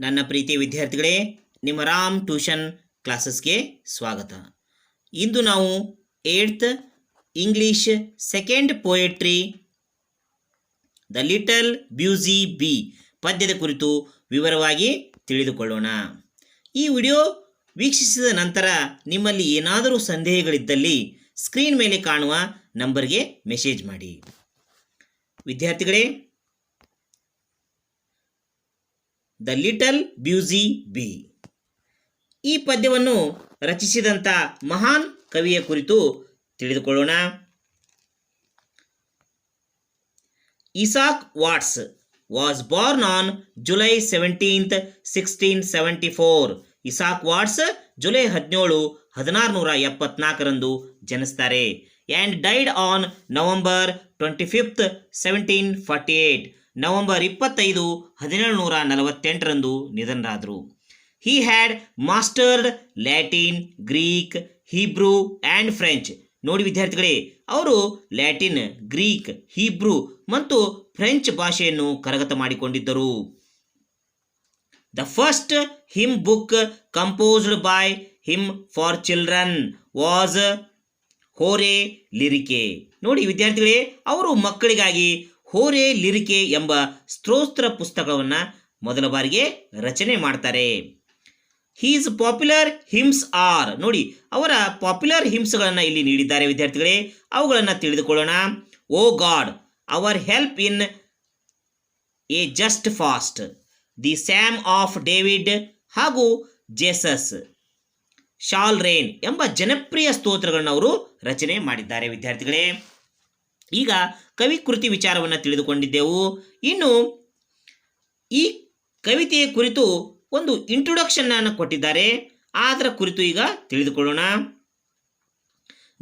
ನನ್ನ ಪ್ರೀತಿಯ ವಿದ್ಯಾರ್ಥಿಗಳೇ, ನಿಮ್ಮ ರಾಮ್ ಟ್ಯೂಷನ್ ಕ್ಲಾಸಸ್ಗೆ ಸ್ವಾಗತ. ಇಂದು ನಾವು 8th English second poetry the little busy B ಪದ್ಯದ ಕುರಿತು ವಿವರವಾಗಿ ತಿಳಿದುಕೊಳ್ಳೋಣ. ಈ ವಿಡಿಯೋ ವೀಕ್ಷಿಸಿದ ನಂತರ ನಿಮ್ಮಲ್ಲಿ ಏನಾದರೂ ಸಂದೇಹಗಳಿದ್ದಲ್ಲಿ ಸ್ಕ್ರೀನ್ ಮೇಲೆ ಕಾಣುವ ನಂಬರ್ಗೆ ಮೆಸೇಜ್ ಮಾಡಿ. ವಿದ್ಯಾರ್ಥಿಗಳೇ, ದ ಲಿಟಲ್ ಬ್ಯೂಸಿ ಬಿ ಈ ಪದ್ಯವನ್ನು ರಚಿಸಿದಂಥ ಮಹಾನ್ ಕವಿಯ ಕುರಿತು ತಿಳಿದುಕೊಳ್ಳೋಣ. Isaac Watts was born on July 17th, 1674. Isaac Watts July 17, 1674 ಜನಿಸ್ತಾರೆ. And died on November 25th, 1748. November 25, 1748 ನಿಧನರಾದರು. He had mastered Latin, Greek, Hebrew and French. ನೋಡಿ ವಿದ್ಯಾರ್ಥಿಗಳೇ, ಅವರು ಲ್ಯಾಟಿನ್, ಗ್ರೀಕ್, ಹೀಬ್ರೂ ಮತ್ತು ಫ್ರೆಂಚ್ ಭಾಷೆಯನ್ನು ಕರಗತ ಮಾಡಿಕೊಂಡಿದ್ದರು. The first hymn book composed by him for children was Horae Lyricae. ನೋಡಿ ವಿದ್ಯಾರ್ಥಿಗಳೇ, ಅವರು ಮಕ್ಕಳಿಗಾಗಿ ಹೋರೆ ಲಿರಿಕೆ ಎಂಬ ಸ್ತೋತ್ರ ಪುಸ್ತಕವನ್ನು ಮೊದಲ ಬಾರಿಗೆ ರಚನೆ ಮಾಡ್ತಾರೆ. ಹೀಸ್ ಪಾಪ್ಯುಲರ್ ಹಿಮ್ಸ್ ಆರ್, ನೋಡಿ ಅವರ ಪಾಪ್ಯುಲರ್ ಹಿಮ್ಸ್ಗಳನ್ನು ಇಲ್ಲಿ ನೀಡಿದ್ದಾರೆ ವಿದ್ಯಾರ್ಥಿಗಳೇ, ಅವುಗಳನ್ನು ತಿಳಿದುಕೊಳ್ಳೋಣ. O God, our help in ages past, the psalm of David ಹಾಗೂ ಜೇಸಸ್ ಶಾಲ್ ರೇನ್ ಎಂಬ ಜನಪ್ರಿಯ ಸ್ತೋತ್ರಗಳನ್ನು ಅವರು ರಚನೆ ಮಾಡಿದ್ದಾರೆ. ವಿದ್ಯಾರ್ಥಿಗಳೇ, ಈಗ ಕವಿ ಕೃತಿ ವಿಚಾರವನ್ನು ತಿಳಿದುಕೊಂಡಿದ್ದೆವು. ಇನ್ನು ಈ ಕವಿತೆಯ ಕುರಿತು ಒಂದು ಇಂಟ್ರೊಡಕ್ಷನ್ ಅನ್ನು ಕೊಟ್ಟಿದ್ದಾರೆ, ಅದರ ಕುರಿತು ಈಗ ತಿಳಿದುಕೊಳ್ಳೋಣ.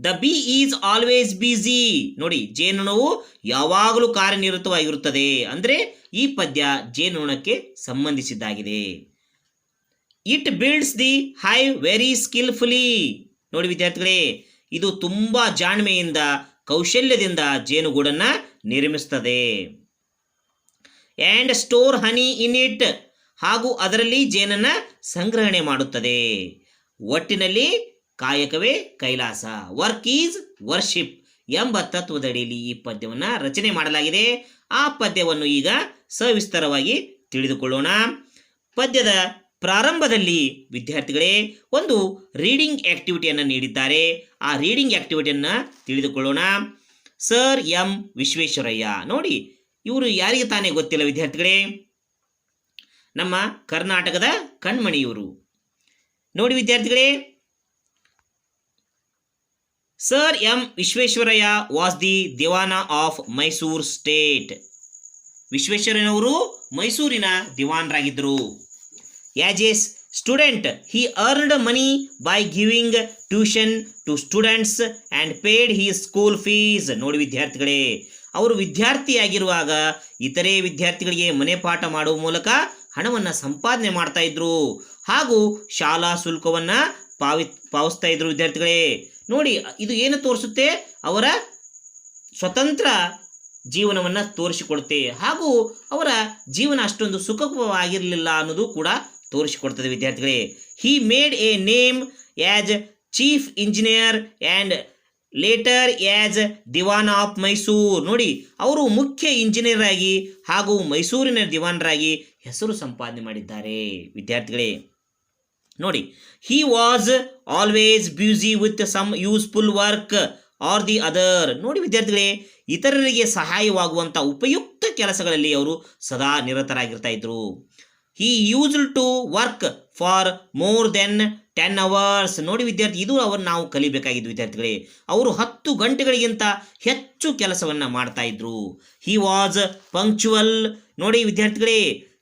The bee is always busy. ನೋಡಿ, ಜೇನುನೊಣವು ಯಾವಾಗಲೂ ಕಾರ್ಯನಿರತವಾಗಿರುತ್ತದೆ. ಅಂದರೆ ಈ ಪದ್ಯ ಜೇನುನೊಣಕ್ಕೆ ಸಂಬಂಧಿಸಿದ್ದಾಗಿದೆ. It builds the hive very skilfully. ನೋಡಿ ವಿದ್ಯಾರ್ಥಿಗಳೇ, ಇದು ತುಂಬ ಜಾಣ್ಮೆಯಿಂದ, ಕೌಶಲ್ಯದಿಂದ ಜೇನುಗೂಡನ್ನು ನಿರ್ಮಿಸ್ತದೆ. And store honey in it, ಹಾಗೂ ಅದರಲ್ಲಿ ಜೇನನ್ನು ಸಂಗ್ರಹಣೆ ಮಾಡುತ್ತದೆ. ಒಟ್ಟಿನಲ್ಲಿ ಕಾಯಕವೇ ಕೈಲಾಸ, ವರ್ಕ್ ಈಸ್ ವರ್ಷಿಪ್ ಎಂಬ ತತ್ವದಡಿಯಲ್ಲಿ ಈ ಪದ್ಯವನ್ನು ರಚನೆ ಮಾಡಲಾಗಿದೆ. ಆ ಪದ್ಯವನ್ನು ಈಗ ಸವಿಸ್ತಾರವಾಗಿ ತಿಳಿದುಕೊಳ್ಳೋಣ. ಪದ್ಯದ ಪ್ರಾರಂಭದಲ್ಲಿ ವಿದ್ಯಾರ್ಥಿಗಳೇ ಒಂದು ರೀಡಿಂಗ್ ಆಕ್ಟಿವಿಟಿಯನ್ನು ನೀಡಿದ್ದಾರೆ. ಆ ರೀಡಿಂಗ್ ಆಕ್ಟಿವಿಟಿಯನ್ನು ತಿಳಿದುಕೊಳ್ಳೋಣ. Sir M Visvesvaraya. ನೋಡಿ, ಇವರು ಯಾರಿಗೆ ತಾನೇ ಗೊತ್ತಿಲ್ಲ ವಿದ್ಯಾರ್ಥಿಗಳೇ, ನಮ್ಮ ಕರ್ನಾಟಕದ ಕಣ್ಮಣಿಯವರು. ನೋಡಿ ವಿದ್ಯಾರ್ಥಿಗಳೇ, sir M Visvesvaraya was the Diwan of Mysore state. ವಿಶ್ವೇಶ್ವರಯ್ಯನವರು ಮೈಸೂರಿನ ದಿವಾನರಾಗಿದ್ದರು. As a student he earned money by giving tuition to students and paid his school fees. ನೋಡಿ ವಿದ್ಯಾರ್ಥಿಗಳೇ, ಅವರು ವಿದ್ಯಾರ್ಥಿಯಾಗಿರುವಾಗ ಇತರೆ ವಿದ್ಯಾರ್ಥಿಗಳಿಗೆ ಮನೆ ಪಾಠ ಮಾಡುವ ಮೂಲಕ ಹಣವನ್ನು ಸಂಪಾದನೆ ಮಾಡ್ತಾ ಇದ್ರು, ಹಾಗೂ ಶಾಲಾ ಶುಲ್ಕವನ್ನು ಪಾವತಿಸ್ತಾ ಇದ್ರು. ವಿದ್ಯಾರ್ಥಿಗಳೇ ನೋಡಿ, ಇದು ಏನು ತೋರಿಸುತ್ತೆ, ಅವರ ಸ್ವತಂತ್ರ ಜೀವನವನ್ನು ತೋರಿಸಿಕೊಡುತ್ತೆ, ಹಾಗೂ ಅವರ ಜೀವನ ಅಷ್ಟೊಂದು ಸುಖವಾಗಿರಲಿಲ್ಲ ಅನ್ನೋದು ಕೂಡ ತೋರಿಸಿಕೊಡ್ತದೆ. ವಿದ್ಯಾರ್ಥಿಗಳೇ, he made a name as chief engineer and later as Diwan of Mysuru. ನೋಡಿ, ಅವರು ಮುಖ್ಯ ಇಂಜಿನಿಯರ್ ಆಗಿ ಹಾಗೂ ಮೈಸೂರಿನ ದಿವಾನರಾಗಿ ಹೆಸರು ಸಂಪಾದನೆ ಮಾಡಿದ್ದಾರೆ. ವಿದ್ಯಾರ್ಥಿಗಳೇ ನೋಡಿ, he was always busy with some useful work or the other. ನೋಡಿ ವಿದ್ಯಾರ್ಥಿಗಳೇ, ಇತರರಿಗೆ ಸಹಾಯವಾಗುವಂಥ ಉಪಯುಕ್ತ ಕೆಲಸಗಳಲ್ಲಿ ಅವರು ಸದಾ ನಿರತರಾಗಿರ್ತಾ ಇದ್ರು. He used to work for more than 10 hours. ನೋಡಿ ವಿದ್ಯಾರ್ಥಿ, ಇದು ನಾವು ಕಲಿಬೇಕಾಗಿದ್ದು ವಿದ್ಯಾರ್ಥಿಗಳೇ. ಅವರು 10 ಗಂಟೆಗಳಿಗಿಂತ ಹೆಚ್ಚು ಕೆಲಸವನ್ನು ಮಾಡ್ತಾ ಇದ್ರು. He was punctual. ನೋಡಿ ವಿದ್ಯಾರ್ಥಿಗಳೇ,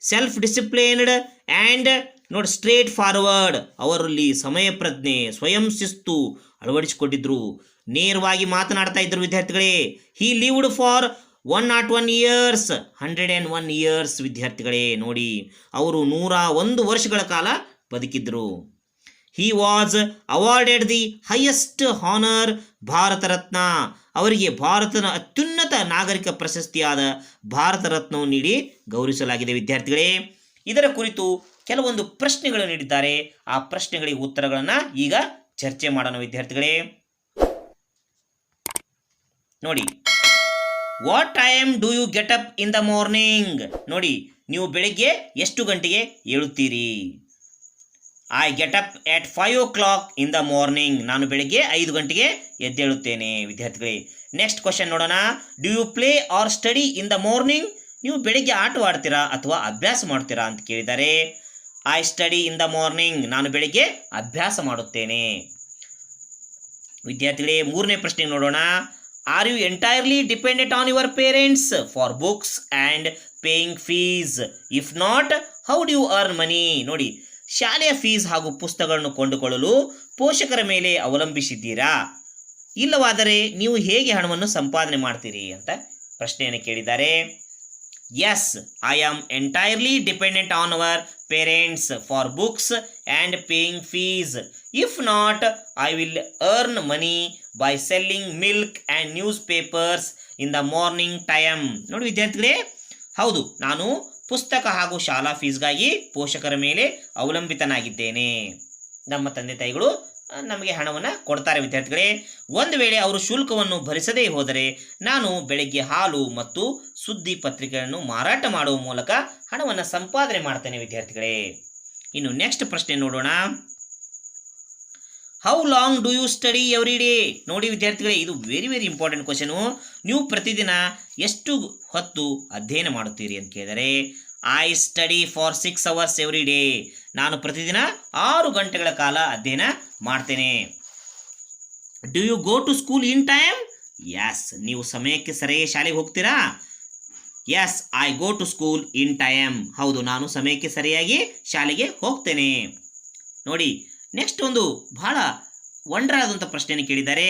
ಸೆಲ್ಫ್ ಡಿಸಿಪ್ಲಿನ್ಡ್ ಆ್ಯಂಡ್ ನೋಡಿ ಸ್ಟ್ರೇಟ್ ಫಾರ್ವರ್ಡ್. ಅವರಲ್ಲಿ ಸಮಯ ಪ್ರಜ್ಞೆ, ಸ್ವಯಂ ಶಿಸ್ತು ಅಳವಡಿಸಿಕೊಂಡಿದ್ರು. ನೇರವಾಗಿ ಮಾತನಾಡ್ತಾ ಇದ್ರು ವಿದ್ಯಾರ್ಥಿಗಳೇ. ಹಿ ಲಿವ್ಡ್ ಫಾರ್ 101 years, 101 years. ವಿದ್ಯಾರ್ಥಿಗಳೇ ನೋಡಿ, ಅವರು 101 ವರ್ಷಗಳ ಕಾಲ ಬದುಕಿದ್ರು. He was awarded the highest honour Bharat Ratna. ಅವರಿಗೆ ಭಾರತದ ಅತ್ಯುನ್ನತ ನಾಗರಿಕ ಪ್ರಶಸ್ತಿಯಾದ ಭಾರತ ರತ್ನವನ್ನು ನೀಡಿ ಗೌರವಿಸಲಾಗಿದೆ. ವಿದ್ಯಾರ್ಥಿಗಳೇ, ಇದರ ಕುರಿತು ಕೆಲವೊಂದು ಪ್ರಶ್ನೆಗಳು ನೀಡಿದ್ದಾರೆ. ಆ ಪ್ರಶ್ನೆಗಳಿಗೆ ಉತ್ತರಗಳನ್ನು ಈಗ ಚರ್ಚೆ ಮಾಡೋಣ ವಿದ್ಯಾರ್ಥಿಗಳೇ. ನೋಡಿ, what time do you get up in the morning? ನೋಡಿ, ನೀವು ಬೆಳಿಗ್ಗೆ ಎಷ್ಟು ಗಂಟೆಗೆ ಏಳುತ್ತೀರಿ? I get up at 5 o'clock in the morning. ನಾನು ಬೆಳಿಗ್ಗೆ 5 ಗಂಟೆಗೆ ಎದ್ದೇಳುತ್ತೇನೆ ವಿದ್ಯಾರ್ಥಿಗಳೇ. ನೆಕ್ಸ್ಟ್ ಕ್ವಶನ್ ನೋಡೋಣ. Do you play or study in the morning? ನೀವು ಬೆಳಿಗ್ಗೆ ಆಟವಾಡ್ತೀರಾ ಅಥವಾ ಅಭ್ಯಾಸ ಮಾಡ್ತೀರಾ ಅಂತ ಕೇಳಿದ್ದಾರೆ. I study in the morning. ನಾನು ಬೆಳಿಗ್ಗೆ ಅಭ್ಯಾಸ ಮಾಡುತ್ತೇನೆ ವಿದ್ಯಾರ್ಥಿಗಳೇ. ಮೂರನೇ ಪ್ರಶ್ನೆ ನೋಡೋಣ. Are you entirely dependent on your parents for books and paying fees? If not, how do you earn money? ನೋಡಿ, ಶಾಲೆಯ ಫೀಸ್ ಹಾಗೂ ಪುಸ್ತಕಗಳನ್ನು ಕೊಂಡುಕೊಳ್ಳಲು ಪೋಷಕರ ಮೇಲೆ ಅವಲಂಬಿಸಿದ್ದೀರಾ? ಇಲ್ಲವಾದರೆ ನೀವು ಹೇಗೆ ಹಣವನ್ನು ಸಂಪಾದನೆ ಮಾಡ್ತೀರಿ ಅಂತ ಪ್ರಶ್ನೆಯನ್ನು ಕೇಳಿದ್ದಾರೆ. Yes, I am entirely dependent on our parents for books and paying fees. If not, I will earn money by selling milk and newspapers in the morning time. ನೋಡಿ ವಿದ್ಯಾರ್ಥಿಗಳೇ, ಹೌದು, ನಾನು ಪುಸ್ತಕ ಹಾಗೂ ಶಾಲಾ ಫೀಸ್ಗಾಗಿ ಪೋಷಕರ ಮೇಲೆ ಅವಲಂಬಿತನಾಗಿದ್ದೇನೆ. ನಮ್ಮ ತಂದೆ ತಾಯಿಗಳು ನಮಗೆ ಹಣವನ್ನು ಕೊಡ್ತಾರೆ ವಿದ್ಯಾರ್ಥಿಗಳೇ. ಒಂದು ವೇಳೆ ಅವರು ಶುಲ್ಕವನ್ನು ಭರಿಸದೇ ಹೋದರೆ ನಾನು ಬೆಳಗ್ಗೆ ಹಾಲು ಮತ್ತು ಸುದ್ದಿ ಪತ್ರಿಕೆಗಳನ್ನು ಮಾರಾಟ ಮಾಡುವ ಮೂಲಕ ಹಣವನ್ನು ಸಂಪಾದನೆ ಮಾಡ್ತೇನೆ ವಿದ್ಯಾರ್ಥಿಗಳೇ. ಇನ್ನು ನೆಕ್ಸ್ಟ್ ಪ್ರಶ್ನೆ ನೋಡೋಣ. How long do you study every day? ನೋಡಿ ವಿದ್ಯಾರ್ಥಿಗಳೇ, ಇದು ವೆರಿ ಇಂಪಾರ್ಟೆಂಟ್ ಕ್ವಶನು. ನೀವು ಪ್ರತಿದಿನ ಎಷ್ಟು ಹೊತ್ತು ಅಧ್ಯಯನ ಮಾಡುತ್ತೀರಿ ಅಂತ ಕೇಳಿದರೆ, I study for 6 hours every day. ನಾನು ಪ್ರತಿದಿನ 6 ಗಂಟೆಗಳ ಕಾಲ ಅಧ್ಯಯನ ಮಾಡ್ತೇನೆ. Do you go to school in time? Yes, ನೀವು ಸಮಯಕ್ಕೆ ಸರಿಯಾಗಿ ಶಾಲೆಗೆ ಹೋಗ್ತೀರಾ? Yes, I go to school in time. ಹೌದು, ನಾನು ಸಮಯಕ್ಕೆ ಸರಿಯಾಗಿ ಶಾಲೆಗೆ ಹೋಗ್ತೇನೆ. ನೋಡಿ, ನೆಕ್ಸ್ಟ್ ಒಂದು ಬಹಳ ವಂಡರ್ ಆದಂಥ ಪ್ರಶ್ನೆಯನ್ನು ಕೇಳಿದ್ದಾರೆ.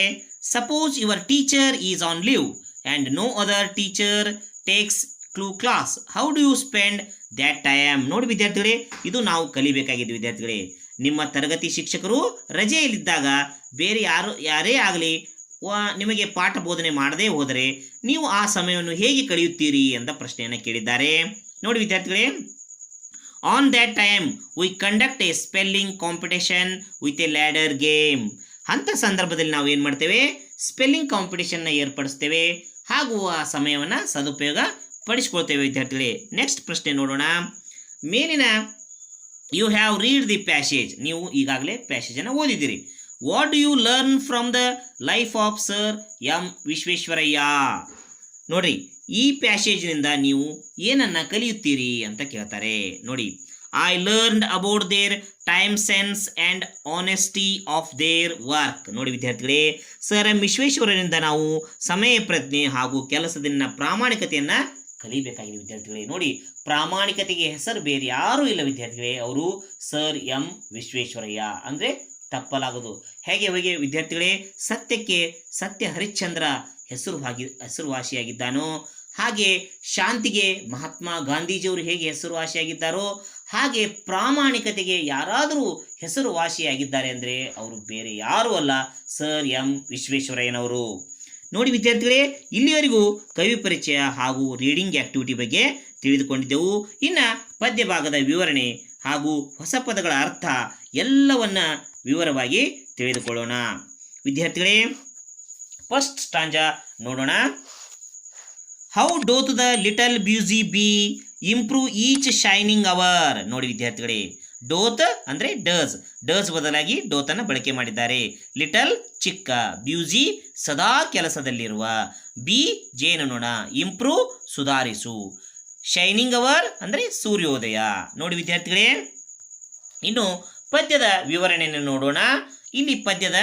Suppose your teacher is on leave and no other teacher takes class, how do you spend that time? ನೋಡಿ ವಿದ್ಯಾರ್ಥಿಗಳೇ, ಇದು ನಾವು ಕಲಿಬೇಕಾಗಿದೆ ವಿದ್ಯಾರ್ಥಿಗಳೇ. ನಿಮ್ಮ ತರಗತಿ ಶಿಕ್ಷಕರು ರಜೆಯಲ್ಲಿದ್ದಾಗ ಬೇರೆ ಯಾರೇ ಆಗಲಿ ನಿಮಗೆ ಪಾಠ ಬೋಧನೆ ಮಾಡದೇ ಹೋದರೆ ನೀವು ಆ ಸಮಯವನ್ನು ಹೇಗೆ ಕಳೆಯುತ್ತೀರಿ ಅಂತ ಪ್ರಶ್ನೆಯನ್ನು ಕೇಳಿದ್ದಾರೆ. ನೋಡಿ ವಿದ್ಯಾರ್ಥಿಗಳೇ, on that time we conduct A spelling competition with A ladder game. ಅಂಥ ಸಂದರ್ಭದಲ್ಲಿ ನಾವು ಏನು ಮಾಡ್ತೇವೆ? ಸ್ಪೆಲ್ಲಿಂಗ್ ಕಾಂಪಿಟೇಷನ್ನ ಏರ್ಪಡಿಸ್ತೇವೆ ಹಾಗೂ ಆ ಸಮಯವನ್ನು ಸದುಪಯೋಗ ಪಡಿಸ್ಕೊಳ್ತೇವೆ ವಿದ್ಯಾರ್ಥಿಗಳೇ. ನೆಕ್ಸ್ಟ್ ಪ್ರಶ್ನೆ ನೋಡೋಣ. ಮೇಲಿನ you have read the passage. ನೀವು ಈಗಾಗಲೇ ಪ್ಯಾಸೇಜನ್ನು ಓದಿದ್ದೀರಿ. What do you learn from the life of sir M Visvesvaraya? ನೋಡ್ರಿ, ಈ ಪ್ಯಾಸೇಜ್ನಿಂದ ನೀವು ಏನನ್ನ ಕಲಿಯುತ್ತೀರಿ ಅಂತ ಕೇಳ್ತಾರೆ. ನೋಡಿ, I learned about their time sense and honesty of their work. ನೋಡಿ ವಿದ್ಯಾರ್ಥಿಗಳೇ, ಸರ್ ಎಂ ವಿಶ್ವೇಶ್ವರಯ್ಯನಿಂದ ನಾವು ಸಮಯ ಪ್ರಜ್ಞೆ ಹಾಗೂ ಕೆಲಸದಲ್ಲಿನ ಪ್ರಾಮಾಣಿಕತೆಯನ್ನು ಕಲಿಬೇಕಾಗಿದೆ ವಿದ್ಯಾರ್ಥಿಗಳೇ. ನೋಡಿ, ಪ್ರಾಮಾಣಿಕತೆಗೆ ಹೆಸರು ಬೇರೆ ಯಾರೂ ಇಲ್ಲ ವಿದ್ಯಾರ್ಥಿಗಳೇ, ಅವರು ಸರ್ ಎಂ ವಿಶ್ವೇಶ್ವರಯ್ಯ. ಅಂದರೆ ತಪ್ಪಲಾಗದು. ಹೇಗೆ ವಿದ್ಯಾರ್ಥಿಗಳೇ, ಸತ್ಯಕ್ಕೆ ಸತ್ಯ ಹರಿಶ್ಚಂದ್ರ ಹೆಸರುವಾಸಿಯಾಗಿದ್ದಾನೋ ಹಾಗೆ ಶಾಂತಿಗೆ ಮಹಾತ್ಮ ಗಾಂಧೀಜಿಯವರು ಹೇಗೆ ಹೆಸರುವಾಸಿಯಾಗಿದ್ದಾರೋ ಹಾಗೆ ಪ್ರಾಮಾಣಿಕತೆಗೆ ಯಾರಾದರೂ ಹೆಸರುವಾಸಿಯಾಗಿದ್ದಾರೆ ಅಂದರೆ ಅವರು ಬೇರೆ ಯಾರೂ ಅಲ್ಲ, ಸರ್ ಎಂ ವಿಶ್ವೇಶ್ವರಯ್ಯನವರು. ನೋಡಿ ವಿದ್ಯಾರ್ಥಿಗಳೇ, ಇಲ್ಲಿವರೆಗೂ ಕವಿ ಪರಿಚಯ ಹಾಗೂ ರೀಡಿಂಗ್ ಆಕ್ಟಿವಿಟಿ ಬಗ್ಗೆ ತಿಳಿದುಕೊಂಡಿದ್ದೆವು. ಇನ್ನು ಪದ್ಯ ಭಾಗದ ವಿವರಣೆ ಹಾಗೂ ಹೊಸ ಪದಗಳ ಅರ್ಥ ಎಲ್ಲವನ್ನ ವಿವರವಾಗಿ ತಿಳಿದುಕೊಳ್ಳೋಣ ವಿದ್ಯಾರ್ಥಿಗಳೇ. ಫಸ್ಟ್ ಸ್ಟಾಂಜಾ ನೋಡೋಣ. How doth the little busy bee improve each shining hour? ನೋಡಿ ವಿದ್ಯಾರ್ಥಿಗಳೇ, ಡೋತ್ ಅಂದರೆ ಡಸ್ ಬದಲಾಗಿ ಡೋತನ್ನು ಬಳಕೆ ಮಾಡಿದ್ದಾರೆ. ಲಿಟಲ್ ಚಿಕ್ಕ, ಬ್ಯೂಸಿ ಸದಾ ಕೆಲಸದಲ್ಲಿರುವ, ಬಿ ಜೇನುನೊಣ, ಇಂಪ್ರೂವ್ ಸುಧಾರಿಸು, ಶೈನಿಂಗ್ ಅವರ್ ಅಂದರೆ ಸೂರ್ಯೋದಯ. ನೋಡಿ ವಿದ್ಯಾರ್ಥಿಗಳೇ, ಇನ್ನು ಪದ್ಯದ ವಿವರಣೆಯನ್ನು ನೋಡೋಣ. ಇಲ್ಲಿ ಪದ್ಯದ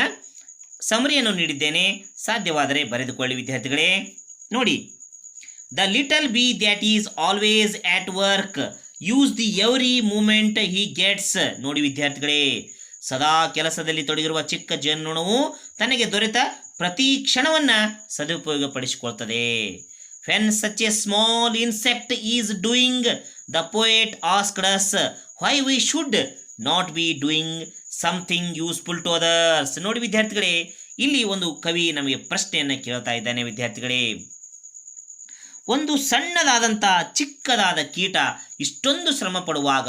ಸಮರಿಯನ್ನು ನೀಡಿದ್ದೇನೆ, ಸಾಧ್ಯವಾದರೆ ಬರೆದುಕೊಳ್ಳಿ ವಿದ್ಯಾರ್ಥಿಗಳೇ. ನೋಡಿ, the little bee that is always at work use the every moment he gets. ನೋಡಿ ವಿದ್ಯಾರ್ಥಿಗಳೇ, ಸದಾ ಕೆಲಸದಲ್ಲಿ ತೊಡಗಿರುವ ಚಿಕ್ಕ ಜೇನುನೊಣವು ತನಗೆ ದೊರೆತ ಪ್ರತಿ ಕ್ಷಣವನ್ನು ಸದುಪಯೋಗಪಡಿಸಿಕೊಳ್ತದೆ. When such a small insect is doing, the poet asked us why we should not be doing something useful to others. ನೋಡಿ ವಿದ್ಯಾರ್ಥಿಗಳೇ, ಇಲ್ಲಿ ಒಂದು ಕವಿ ನಮಗೆ ಪ್ರಶ್ನೆಯನ್ನು ಕೇಳ್ತಾ ಇದ್ದಾನೆ ವಿದ್ಯಾರ್ಥಿಗಳೇ. ಒಂದು ಸಣ್ಣದಾದಂಥ ಚಿಕ್ಕದಾದ ಕೀಟ ಇಷ್ಟೊಂದು ಶ್ರಮ ಪಡುವಾಗ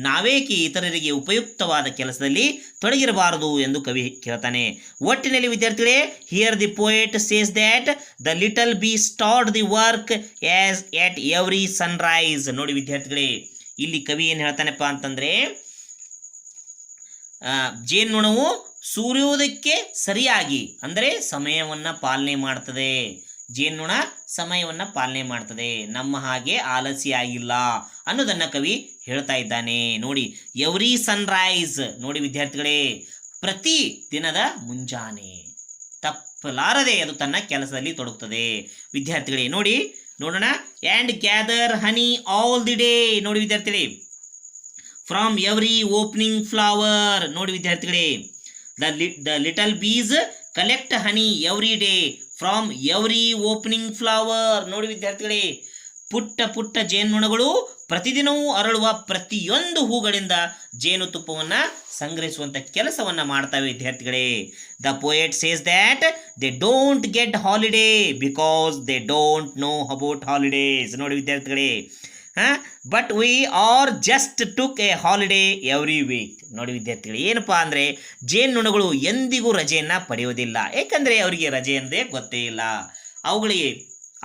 ನಾವೇಕೆ ಇತರರಿಗೆ ಉಪಯುಕ್ತವಾದ ಕೆಲಸದಲ್ಲಿ ತೊಡಗಿರಬಾರದು ಎಂದು ಕವಿ ಕೇಳ್ತಾನೆ. ಒಟ್ಟಿನಲ್ಲಿ ವಿದ್ಯಾರ್ಥಿಗಳೇ, here the poet says that the little B start the work as at every Sunrise. ನೋಡಿ ವಿದ್ಯಾರ್ಥಿಗಳೇ, ಇಲ್ಲಿ ಕವಿ ಏನು ಹೇಳ್ತಾನಪ್ಪ ಅಂತಂದರೆ, ಜೇನುನೊಣವು ಸೂರ್ಯೋದಯಕ್ಕೆ ಸರಿಯಾಗಿ ಅಂದರೆ ಸಮಯವನ್ನು ಪಾಲನೆ ಮಾಡ್ತದೆ. ಜೇನುನೊಣ ಸಮಯವನ್ನು ಪಾಲನೆ ಮಾಡ್ತದೆ, ನಮ್ಮ ಹಾಗೆ ಆಲಸ್ಯಾಗಿಲ್ಲ ಅನ್ನೋದನ್ನು ಕವಿ ಹೇಳ್ತಾ ಇದ್ದಾನೆ. ನೋಡಿ, ಎವ್ರಿ ಸನ್ರೈಸ್, ನೋಡಿ ವಿದ್ಯಾರ್ಥಿಗಳೇ, ಪ್ರತಿ ದಿನದ ಮುಂಜಾನೆ ತಪ್ಪಲಾರದೆ ಅದು ತನ್ನ ಕೆಲಸದಲ್ಲಿ ತೊಡಗುತ್ತದೆ. ವಿದ್ಯಾರ್ಥಿಗಳೇ ನೋಡಿ, ನೋಡೋಣ. And gather honey all the day. ನೋಡಿ ವಿದ್ಯಾರ್ಥಿಗಳೇ, ಫ್ರಾಮ್ ಎವ್ರಿ ಓಪನಿಂಗ್ ಫ್ಲವರ್. ನೋಡಿ ವಿದ್ಯಾರ್ಥಿಗಳೇ, the little bees collect honey every day from every opening flower. ನೋಡಿ ವಿದ್ಯಾರ್ಥಿಗಳೇ, ಪುಟ್ಟ ಪುಟ್ಟ ಜೇನುನೊಣಗಳು ಪ್ರತಿದಿನವೂ ಅರಳುವ ಪ್ರತಿಯೊಂದು ಹೂಗಳಿಂದ ಜೇನುತುಪ್ಪವನ್ನು ಸಂಗ್ರಹಿಸುವಂಥ ಕೆಲಸವನ್ನು ಮಾಡ್ತವೆ ವಿದ್ಯಾರ್ಥಿಗಳೇ. The poet says that they don't get holiday because they don't know about holidays. ನೋಡಿ ವಿದ್ಯಾರ್ಥಿಗಳೇ, but we are just took A holiday every week. ನೋಡಿ ವಿದ್ಯಾರ್ಥಿಗಳು, ಏನಪ್ಪ ಅಂದರೆ ಜೇನುನೊಣಗಳು ಎಂದಿಗೂ ರಜೆಯನ್ನು ಪಡೆಯೋದಿಲ್ಲ, ಏಕೆಂದರೆ ಅವರಿಗೆ ರಜೆ ಎಂದೇ ಗೊತ್ತೇ ಇಲ್ಲ ಅವುಗಳಿಗೆ.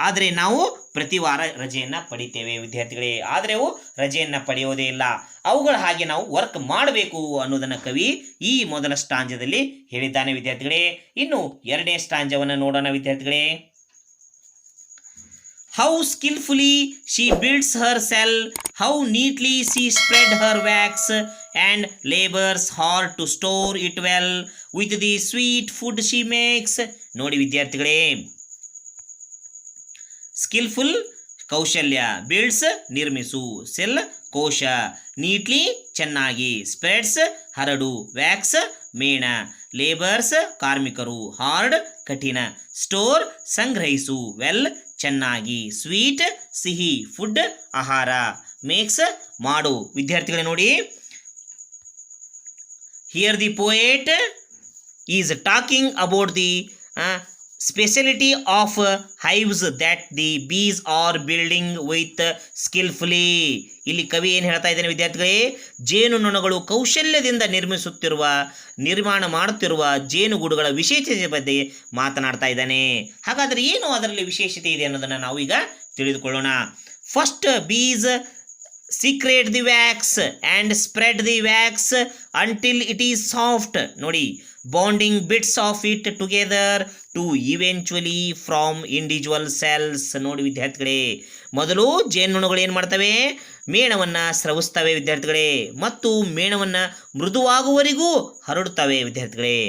ಆದರೆ ನಾವು ಪ್ರತಿ ವಾರ ರಜೆಯನ್ನು ಪಡಿತೇವೆ ವಿದ್ಯಾರ್ಥಿಗಳೇ, ಆದರೆ ಅವು ರಜೆಯನ್ನು ಪಡೆಯೋದೇ ಇಲ್ಲ. ಅವುಗಳ ಹಾಗೆ ನಾವು ವರ್ಕ್ ಮಾಡಬೇಕು ಅನ್ನೋದನ್ನು ಕವಿ ಈ ಮೊದಲ ಸ್ಟಾಂಜದಲ್ಲಿ ಹೇಳಿದ್ದಾನೆ ವಿದ್ಯಾರ್ಥಿಗಳೇ. ಇನ್ನು ಎರಡನೇ ಸ್ಟಾಂಜವನ್ನು ನೋಡೋಣ ವಿದ್ಯಾರ್ಥಿಗಳೇ. How skillfully she builds her cell, how neatly she spread her wax, and labors hard to store it well with the sweet food she makes. ನೋಡಿ ವಿದ್ಯಾರ್ಥಿಗಳೇ, ಸ್ಕಿಲ್ಫುಲ್ ಕೌಶಲ್ಯ, ಬಿಲ್ಡ್ಸ್ ನಿರ್ಮಿಸು, ಸೆಲ್ ಕೋಶ, ನೀಟ್ಲಿ ಚೆನ್ನಾಗಿ, ಸ್ಪ್ರೆಡ್ಸ್ ಹರಡು, ವ್ಯಾಕ್ಸ್ ಮೇಣ, labours ಕಾರ್ಮಿಕರು, hard ಕಠಿಣ, ಸ್ಟೋರ್ ಸಂಗ್ರಹಿಸು, ವೆಲ್ ಚೆನ್ನಾಗಿ, ಸ್ವೀಟ್ ಸಿಹಿ, ಫುಡ್ ಆಹಾರ, ಮೇಕ್ಸ್ ಮಾಡು. ವಿದ್ಯಾರ್ಥಿಗಳೇ ನೋಡಿ, here the poet is talking about the speciality of hives that the bees are building with skilfully. ಇಲ್ಲಿ ಕವಿ ಏನು ಹೇಳ್ತಾ ಇದ್ದಾನೆ ವಿದ್ಯಾರ್ಥಿಗಳೇ, ಜೇನುನೊಣಗಳು ಕೌಶಲ್ಯದಿಂದ ನಿರ್ಮಾಣ ಮಾಡುತ್ತಿರುವ ಜೇನುಗೂಡುಗಳ ವಿಶೇಷತೆ ಬಗ್ಗೆ ಮಾತನಾಡ್ತಾ ಇದ್ದಾನೆ. ಹಾಗಾದರೆ ಏನು ಅದರಲ್ಲಿ ವಿಶೇಷತೆ ಇದೆ ಅನ್ನೋದನ್ನು ನಾವು ಈಗ ತಿಳಿದುಕೊಳ್ಳೋಣ. First, bees secrete the wax and spread the wax until it is soft. ನೋಡಿ, bonding bits of it together to eventually form individual cells. ನೋಡಿ ವಿದ್ಯಾರ್ಥಿಗಳೇ, ಮೊದಲು ಜೇನುನೊಣಗಳು ಏನು ಮಾಡ್ತವೆ, ಮೇಣವನ್ನು ಸ್ರವಿಸ್ತವೆ ವಿದ್ಯಾರ್ಥಿಗಳೇ, ಮತ್ತು ಮೇಣವನ್ನು ಮೃದುವಾಗುವವರೆಗೂ ಹರಡುತ್ತವೆ ವಿದ್ಯಾರ್ಥಿಗಳೇ.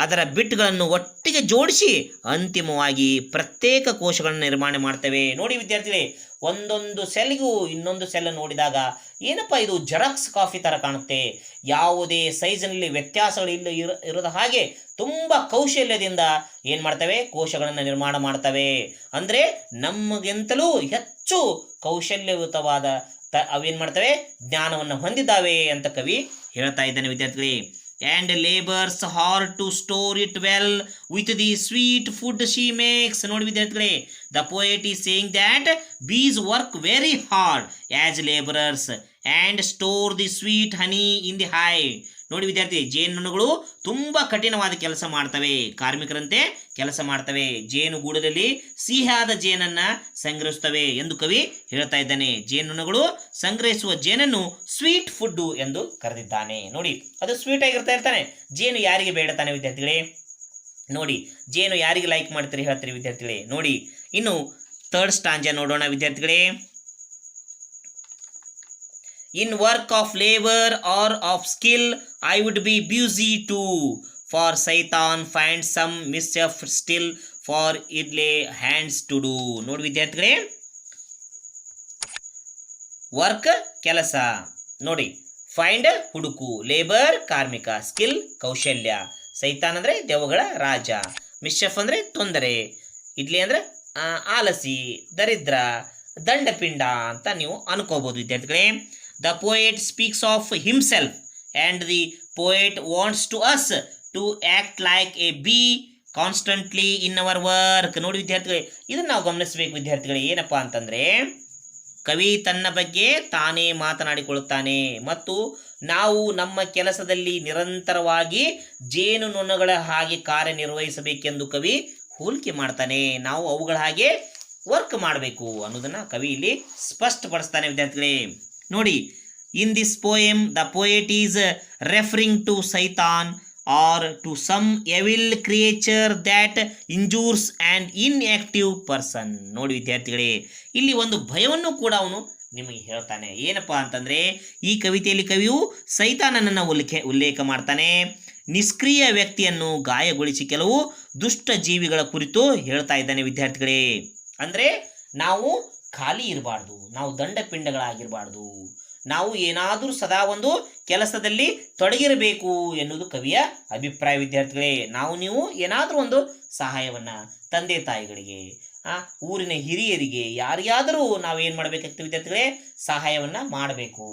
ಅದರ ಬಿಟ್ಗಳನ್ನು ಒಟ್ಟಿಗೆ ಜೋಡಿಸಿ ಅಂತಿಮವಾಗಿ ಪ್ರತ್ಯೇಕ ಕೋಶಗಳನ್ನು ನಿರ್ಮಾಣ ಮಾಡ್ತವೆ. ನೋಡಿ ವಿದ್ಯಾರ್ಥಿಗಳೇ, ಒಂದೊಂದು ಸೆಲ್ಗೂ ಇನ್ನೊಂದು ಸೆಲ್ ನೋಡಿದಾಗ ಏನಪ್ಪ ಇದು ಜೆರಾಕ್ಸ್ ಕಾಪಿ ಥರ ಕಾಣುತ್ತೆ, ಯಾವುದೇ ಸೈಜ್ನಲ್ಲಿ ವ್ಯತ್ಯಾಸಗಳು ಇರದ ಹಾಗೆ ತುಂಬ ಕೌಶಲ್ಯದಿಂದ ಏನು ಮಾಡ್ತವೆ, ಕೋಶಗಳನ್ನು ನಿರ್ಮಾಣ ಮಾಡ್ತವೆ. ಅಂದರೆ ನಮಗಿಂತಲೂ ಹೆಚ್ಚು ಕೌಶಲ್ಯಯುತವಾದ ಅವೇನು ಮಾಡ್ತವೆ, ಜ್ಞಾನವನ್ನು ಹೊಂದಿದ್ದಾವೆ ಅಂತ ಕವಿ ಹೇಳ್ತಾ ಇದ್ದಾನೆ ವಿದ್ಯಾರ್ಥಿಗಳೇ. And labors hard to store it well with the sweet food she makes. ನೋಡಿ ವಿದ್ಯಾರ್ಥಿಗಳೇ, the poet is saying that bees work very hard as laborers and store the sweet honey in the hive. ನೋಡಿ ವಿದ್ಯಾರ್ಥಿ, ಜೇನುನೊಣಗಳು ತುಂಬ ಕಠಿಣವಾದ ಕೆಲಸ ಮಾಡ್ತವೆ, ಕಾರ್ಮಿಕರಂತೆ ಕೆಲಸ ಮಾಡ್ತವೆ, ಜೇನುಗೂಡಲ್ಲಿ ಸಿಹಿಯಾದ ಜೇನನ್ನು ಸಂಗ್ರಹಿಸುತ್ತವೆ ಎಂದು ಕವಿ ಹೇಳ್ತಾ ಇದ್ದಾನೆ. ಜೇನುನೊಣಗಳು ಸಂಗ್ರಹಿಸುವ ಜೇನನ್ನು ಸ್ವೀಟ್ ಫುಡ್ಡು ಎಂದು ಕರೆದಿದ್ದಾನೆ. ನೋಡಿ, ಅದು ಸ್ವೀಟ್ ಆಗಿರ್ತಾ ಇರ್ತಾನೆ. ಜೇನು ಯಾರಿಗೆ ಬೇಡತಾನೆ ವಿದ್ಯಾರ್ಥಿಗಳೇ? ನೋಡಿ, ಜೇನು ಯಾರಿಗೆ ಲೈಕ್ ಮಾಡ್ತೀರಿ ಹೇಳ್ತೀರಿ ವಿದ್ಯಾರ್ಥಿಗಳೇ? ನೋಡಿ, ಇನ್ನು ಥರ್ಡ್ ಸ್ಟಾಂಜ ನೋಡೋಣ ವಿದ್ಯಾರ್ಥಿಗಳೇ. In work of labor or of skill, I would be busy too. For Satan finds some mischief still, for it lay hands to do. ನೋಡಿ ವಿದ್ಯಾರ್ಥಿಗಳೇ, ವರ್ಕ್ ಕೆಲಸ, ನೋಡಿ, ಫೈಂಡ್ ಹುಡುಕು, ಲೇಬರ್ ಕಾರ್ಮಿಕ, ಸ್ಕಿಲ್ ಕೌಶಲ್ಯ, ಸೈತಾನ್ ಅಂದರೆ ದೆವ್ವಗಳ ರಾಜ, ಮಿಶ್ಚಫ್ ಅಂದರೆ ತೊಂದರೆ, ಇಡ್ಲಿ ಅಂದರೆ ಆಲಸಿ, ದರಿದ್ರ, ದಂಡಪಿಂಡ ಅಂತ ನೀವು ಅನ್ಕೋಬಹುದು ವಿದ್ಯಾರ್ಥಿಗಳೇ. The poet speaks of himself and the poet wants to us to act like a bee constantly in our work. ನೋಡಿ ವಿದ್ಯಾರ್ಥಿಗಳೇ, ಇದನ್ನು ನಾವು ಗಮನಿಸಬೇಕು ವಿದ್ಯಾರ್ಥಿಗಳೇ. ಏನಪ್ಪ ಅಂತಂದರೆ, ಕವಿ ತನ್ನ ಬಗ್ಗೆ ತಾನೇ ಮಾತನಾಡಿಕೊಳ್ಳುತ್ತಾನೆ ಮತ್ತು ನಾವು ನಮ್ಮ ಕೆಲಸದಲ್ಲಿ ನಿರಂತರವಾಗಿ ಜೇನುನೊಣಗಳ ಹಾಗೆ ಕಾರ್ಯನಿರ್ವಹಿಸಬೇಕೆಂದು ಕವಿ ಹೋಲಿಕೆ ಮಾಡ್ತಾನೆ. ನಾವು ಅವುಗಳ ಹಾಗೆ ವರ್ಕ್ ಮಾಡಬೇಕು ಅನ್ನೋದನ್ನ ಕವಿ ಇಲ್ಲಿ ಸ್ಪಷ್ಟಪಡಿಸ್ತಾನೆ ವಿದ್ಯಾರ್ಥಿಗಳೇ. ನೋಡಿ, in this poem the poet is referring to Satan or to some evil creature that injures an inactive person. ನೋಡಿ ವಿದ್ಯಾರ್ಥಿಗಳೇ, ಇಲ್ಲಿ ಒಂದು ಭಯವನ್ನು ಕೂಡ ಅವನು ನಿಮಗೆ ಹೇಳ್ತಾನೆ. ಏನಪ್ಪ ಅಂತಂದರೆ, ಈ ಕವಿತೆಯಲ್ಲಿ ಕವಿಯು ಸೈತಾನನನ್ನು ಉಲ್ಲೇಖ ಮಾಡ್ತಾನೆ. ನಿಷ್ಕ್ರಿಯ ವ್ಯಕ್ತಿಯನ್ನು ಗಾಯಗೊಳಿಸಿ ಕೆಲವು ದುಷ್ಟ ಜೀವಿಗಳ ಕುರಿತು ಹೇಳ್ತಾ ಇದ್ದಾನೆ ವಿದ್ಯಾರ್ಥಿಗಳೇ. ಅಂದರೆ ನಾವು ಖಾಲಿ ಇರಬಾರ್ದು, ನಾವು ದಂಡಪಿಂಡಗಳಾಗಿರಬಾರ್ದು, ನಾವು ಏನಾದರೂ ಸದಾ ಒಂದು ಕೆಲಸದಲ್ಲಿ ತೊಡಗಿರಬೇಕು ಎನ್ನುವುದು ಕವಿಯ ಅಭಿಪ್ರಾಯ ವಿದ್ಯಾರ್ಥಿಗಳೇ. ನೀವು ಏನಾದರೂ ಒಂದು ಸಹಾಯವನ್ನು ತಂದೆ ತಾಯಿಗಳಿಗೆ, ಊರಿನ ಹಿರಿಯರಿಗೆ, ಯಾರಿಗಾದರೂ ನಾವೇನು ಮಾಡಬೇಕಾಗ್ತದೆ ವಿದ್ಯಾರ್ಥಿಗಳೇ, ಸಹಾಯವನ್ನು ಮಾಡಬೇಕು,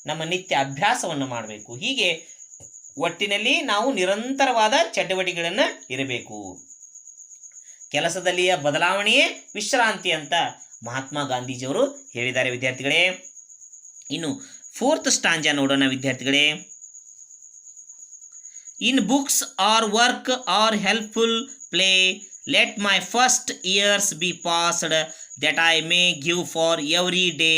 ನಮ್ಮ ನಿತ್ಯ ಅಭ್ಯಾಸವನ್ನು ಮಾಡಬೇಕು. ಹೀಗೆ ಒಟ್ಟಿನಲ್ಲಿ ನಾವು ನಿರಂತರವಾದ ಚಟುವಟಿಕೆಗಳನ್ನು ಇರಬೇಕು. ಕೆಲಸದಲ್ಲಿಯ ಬದಲಾವಣೆಯೇ ವಿಶ್ರಾಂತಿ ಅಂತ ಮಹಾತ್ಮ ಗಾಂಧೀಜಿಯವರು ಹೇಳಿದ್ದಾರೆ ವಿದ್ಯಾರ್ಥಿಗಳೇ. ಇನ್ನು ಫೋರ್ತ್ ಸ್ಟಾಂಜಾ ನೋಡೋಣ ವಿದ್ಯಾರ್ಥಿಗಳೇ. In books or work or helpful play let my first years be passed that I may give for every day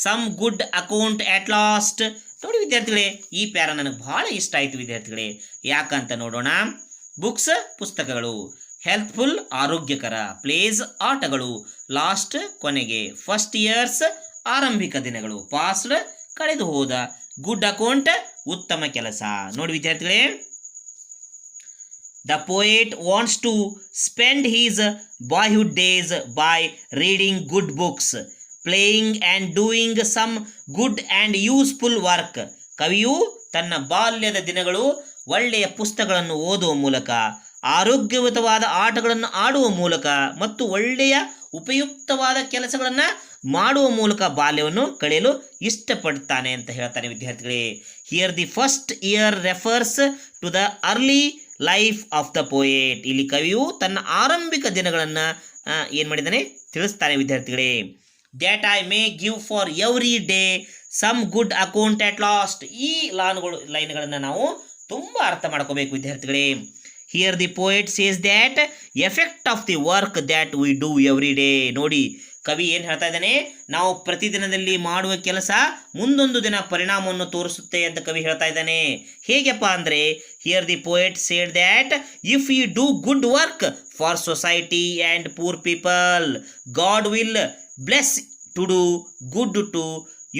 some good account at last. ನೋಡಿ ವಿದ್ಯಾರ್ಥಿಗಳೇ, ಈ ಪ್ಯಾರ ನನಗೆ ಬಹಳ ಇಷ್ಟ ಆಯಿತು ವಿದ್ಯಾರ್ಥಿಗಳೇ. ಯಾಕಂತ ನೋಡೋಣ. ಬುಕ್ಸ್ ಪುಸ್ತಕಗಳು, ಹೆಲ್ಪ್ಫುಲ್ ಆರೋಗ್ಯಕರ, ಪ್ಲೇಸ್ ಆಟಗಳು, ಲಾಸ್ಟ್ ಕೊನೆಗೆ, ಫಸ್ಟ್ ಇಯರ್ಸ್ ಆರಂಭಿಕ ದಿನಗಳು, ಪಾಸ್ಡ್ ಕಳೆದು ಹೋದ, ಗುಡ್ ಅಕೌಂಟ್ ಉತ್ತಮ ಕೆಲಸ. ನೋಡಿ ವಿದ್ಯಾರ್ಥಿಗಳೇ, the poet wants to spend his boyhood days by reading good books, playing and doing some good and useful work. ಕವಿಯು ತನ್ನ ಬಾಲ್ಯದ ದಿನಗಳು ಒಳ್ಳೆಯ ಪುಸ್ತಕಗಳನ್ನು ಓದುವ ಮೂಲಕ, ಆರೋಗ್ಯಯುತವಾದ ಆಟಗಳನ್ನು ಆಡುವ ಮೂಲಕ ಮತ್ತು ಒಳ್ಳೆಯ ಉಪಯುಕ್ತವಾದ ಕೆಲಸಗಳನ್ನು ಮಾಡುವ ಮೂಲಕ ಬಾಲ್ಯವನ್ನು ಕಳೆಯಲು ಇಷ್ಟಪಡ್ತಾನೆ ಅಂತ ಹೇಳ್ತಾನೆ ವಿದ್ಯಾರ್ಥಿಗಳೇ. Here the first year refers to the early life of the poet. ಇಲ್ಲಿ ಕವಿಯು ತನ್ನ ಆರಂಭಿಕ ದಿನಗಳನ್ನು ಏನು ಮಾಡಿದ್ದಾನೆ ತಿಳಿಸ್ತಾನೆ ವಿದ್ಯಾರ್ಥಿಗಳೇ. That I may give for every day some good account at last. ಈ ಲೈನ್ಗಳನ್ನು ನಾವು ತುಂಬ ಅರ್ಥ ಮಾಡ್ಕೋಬೇಕು ವಿದ್ಯಾರ್ಥಿಗಳೇ. Here the poet says that effect of the work that we do every day. ನೋಡಿ, ಕವಿ ಏನು ಹೇಳ್ತಾ ಇದ್ದಾನೆ, ನಾವು ಪ್ರತಿದಿನದಲ್ಲಿ ಮಾಡುವ ಕೆಲಸ ಮುಂದೊಂದು ದಿನ ಪರಿಣಾಮವನ್ನು ತೋರಿಸುತ್ತೆ ಅಂತ ಕವಿ ಹೇಳ್ತಾ ಇದ್ದಾನೆ. ಹೇಗೆಪ್ಪ ಅಂದರೆ, here the poet said that if you do good work for society and poor people God will bless to do good to